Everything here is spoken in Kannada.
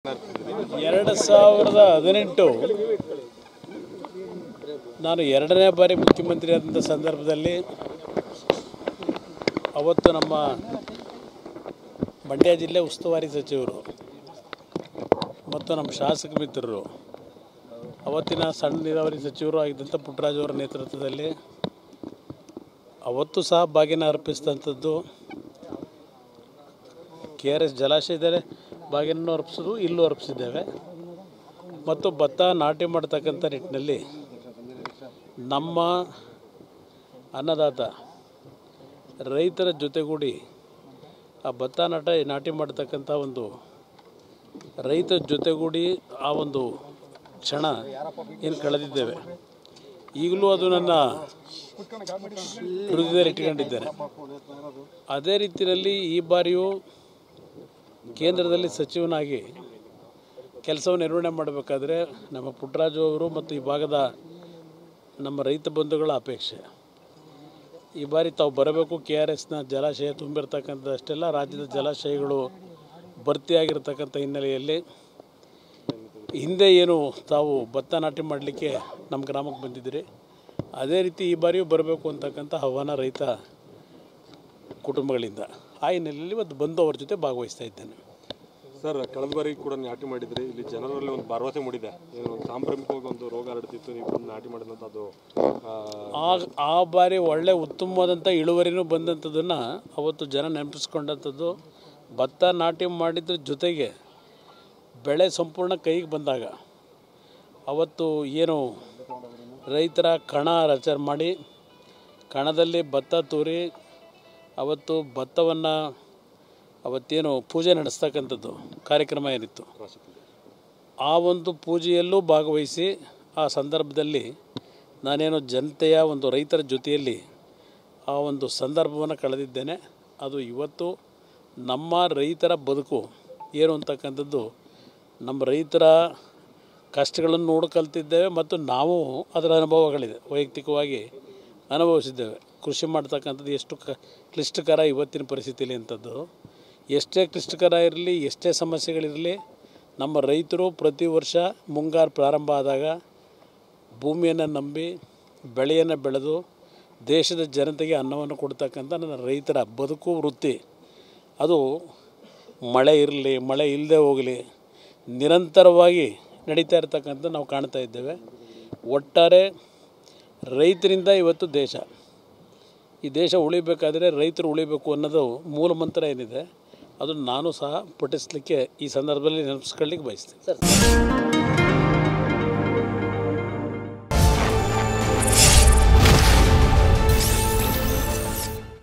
2018 ನಾನು ಎರಡನೇ ಬಾರಿ ಮುಖ್ಯಮಂತ್ರಿ ಆದಂಥ ಸಂದರ್ಭದಲ್ಲಿ ಅವತ್ತು ನಮ್ಮ ಮಂಡ್ಯ ಜಿಲ್ಲೆ ಉಸ್ತುವಾರಿ ಸಚಿವರು ಮತ್ತು ನಮ್ಮ ಶಾಸಕ ಮಿತ್ರರು ಅವತ್ತಿನ ಸಣ್ಣ ನೀರಾವರಿ ಸಚಿವರು ಆಗಿದ್ದಂಥ ಪುಟ್ಟರಾಜು ಅವರ ನೇತೃತ್ವದಲ್ಲಿ ಅವತ್ತು ಸಹ ಬಾಗಿನ ಅರ್ಪಿಸಿದಂಥದ್ದು KRS ಜಲಾಶಯದಲ್ಲಿ ಬಾಗಿನನ್ನು ಅರ್ಪಿಸೋದು ಇಲ್ಲೂ ಅರ್ಪಿಸಿದ್ದೇವೆ ಮತ್ತು ಭತ್ತ ನಾಟಿ ಮಾಡ್ತಕ್ಕಂಥ ನಿಟ್ಟಿನಲ್ಲಿ ನಮ್ಮ ಅನ್ನದಾತ ರೈತರ ಜೊತೆಗೂಡಿ ಆ ಭತ್ತ ನಾಟಿ ಮಾಡ್ತಕ್ಕಂಥ ಒಂದು ರೈತರ ಜೊತೆಗೂಡಿ ಆ ಒಂದು ಕ್ಷಣ ಏನು ಕಳೆದಿದ್ದೇವೆ ಈಗಲೂ ಅದು ನನ್ನ ಹೃದಯದಲ್ಲಿ ಇಟ್ಕೊಂಡಿದ್ದೇನೆ. ಅದೇ ರೀತಿಯಲ್ಲಿ ಈ ಬಾರಿಯೂ ಕೇಂದ್ರದಲ್ಲಿ ಸಚಿವನಾಗಿ ಕೆಲಸವನ್ನು ನಿರ್ವಹಣೆ ಮಾಡಬೇಕಾದ್ರೆ ನಮ್ಮ ಪುಟ್ಟರಾಜು ಅವರು ಮತ್ತು ಈ ಭಾಗದ ನಮ್ಮ ರೈತ ಬಂಧುಗಳ ಅಪೇಕ್ಷೆ ಈ ಬಾರಿ ತಾವು ಬರಬೇಕು. KRSನ ಜಲಾಶಯ ತುಂಬಿರ್ತಕ್ಕಂಥದ್ದಷ್ಟೆಲ್ಲ ರಾಜ್ಯದ ಜಲಾಶಯಗಳು ಭರ್ತಿಯಾಗಿರ್ತಕ್ಕಂಥ ಹಿನ್ನೆಲೆಯಲ್ಲಿ ಹಿಂದೆ ಏನು ತಾವು ಭತ್ತ ನಾಟಿ ಮಾಡಲಿಕ್ಕೆ ನಮ್ಮ ಗ್ರಾಮಕ್ಕೆ ಬಂದಿದ್ದೀರಿ ಅದೇ ರೀತಿ ಈ ಬಾರಿಯೂ ಬರಬೇಕು ಅಂತಕ್ಕಂಥ ಆಹ್ವಾನ ರೈತ ಕುಟುಂಬಗಳಿಂದ ಆ ಹಿನ್ನೆಲೆಯಲ್ಲಿ ಇವತ್ತು ಬಂದು ಅವ್ರ ಜೊತೆ ಭಾಗವಹಿಸ್ತಾ ಇದ್ದೇನೆ. ಸರ್, ಕಳೆದ ಬಾರಿ ಕೂಡ ನಾಟಿ ಮಾಡಿದ್ರಿ, ಇಲ್ಲಿ ಜನರಲ್ಲಿ ಒಂದು ಭರವಸೆ ಮೂಡಿದೆ, ಏನು ಒಂದು ಸಾಂಕ್ರಾಮಿಕವಾಗಿ ಒಂದು ರೋಗ ಹರಡ್ತಿತ್ತು, ನೀವು ಬಂದು ನಾಟಿ ಮಾಡಿದಂಥದ್ದು ಆ ಬಾರಿ ಒಳ್ಳೆ ಉತ್ತಮವಾದಂಥ ಇಳುವರಿನೂ ಬಂದಂಥದ್ದನ್ನು ಅವತ್ತು ಜನ ನೆನಪಿಸ್ಕೊಂಡಂಥದ್ದು. ಭತ್ತ ನಾಟಿ ಮಾಡಿದ್ರ ಜೊತೆಗೆ ಬೆಳೆ ಸಂಪೂರ್ಣ ಕೈಗೆ ಬಂದಾಗ ಅವತ್ತು ಏನು ರೈತರ ಕಣ ರಚನೆ ಮಾಡಿ ಕಣದಲ್ಲಿ ಭತ್ತ ತೂರಿ ಅವತ್ತು ಭತ್ತವನ್ನು ಅವತ್ತೇನು ಪೂಜೆ ನಡೆಸ್ತಕ್ಕಂಥದ್ದು ಕಾರ್ಯಕ್ರಮ ಏನಿತ್ತು ಆ ಒಂದು ಪೂಜೆಯಲ್ಲೂ ಭಾಗವಹಿಸಿ ಆ ಸಂದರ್ಭದಲ್ಲಿ ನಾನೇನು ಜನತೆಯ ಒಂದು ರೈತರ ಜೊತೆಯಲ್ಲಿ ಆ ಒಂದು ಸಂದರ್ಭವನ್ನು ಕಳೆದಿದ್ದೇನೆ. ಅದು ಇವತ್ತು ನಮ್ಮ ರೈತರ ಬದುಕು ಏನು ಅಂತಕ್ಕಂಥದ್ದು ನಮ್ಮ ರೈತರ ಕಷ್ಟಗಳನ್ನು ನೋಡಿ ಕಲ್ತಿದ್ದೇವೆ ಮತ್ತು ನಾವು ಅದರ ಅನುಭವಗಳಿದೆ, ವೈಯಕ್ತಿಕವಾಗಿ ಅನುಭವಿಸಿದ್ದೇವೆ. ಕೃಷಿ ಮಾಡ್ತಕ್ಕಂಥದ್ದು ಎಷ್ಟು ಕ್ಲಿಷ್ಟಕರ ಇವತ್ತಿನ ಪರಿಸ್ಥಿತಿಯಲ್ಲಿ ಅಂಥದ್ದು. ಎಷ್ಟೇ ಕ್ಲಿಷ್ಟಕರ ಇರಲಿ, ಎಷ್ಟೇ ಸಮಸ್ಯೆಗಳಿರಲಿ, ನಮ್ಮ ರೈತರು ಪ್ರತಿ ವರ್ಷ ಮುಂಗಾರು ಪ್ರಾರಂಭ ಆದಾಗ ಭೂಮಿಯನ್ನು ನಂಬಿ ಬೆಳೆಯನ್ನು ಬೆಳೆದು ದೇಶದ ಜನತೆಗೆ ಅನ್ನವನ್ನು ಕೊಡ್ತಕ್ಕಂಥ ನನ್ನ ರೈತರ ಬದುಕು ವೃತ್ತಿ ಅದು ಮಳೆ ಇರಲಿ ಮಳೆ ಇಲ್ಲದೆ ಹೋಗಲಿ ನಿರಂತರವಾಗಿ ನಡೀತಾ ಇರ್ತಕ್ಕಂಥ ನಾವು ಕಾಣ್ತಾ ಇದ್ದೇವೆ. ಒಟ್ಟಾರೆ ರೈತರಿಂದ ಇವತ್ತು ದೇಶ, ಈ ದೇಶ ಉಳಿಬೇಕಾದರೆ ರೈತರು ಉಳಿಬೇಕು ಅನ್ನೋದು ಮೂಲ ಮಂತ್ರ ಏನಿದೆ ಅದನ್ನು ನಾನು ಸಹ ಪಠಿಸಲಿಕ್ಕೆ ಈ ಸಂದರ್ಭದಲ್ಲಿ ನೆನಪಿಸ್ಕೊಳ್ಳಿಕ್ಕೆ ಬಯಸ್ತೀನಿ.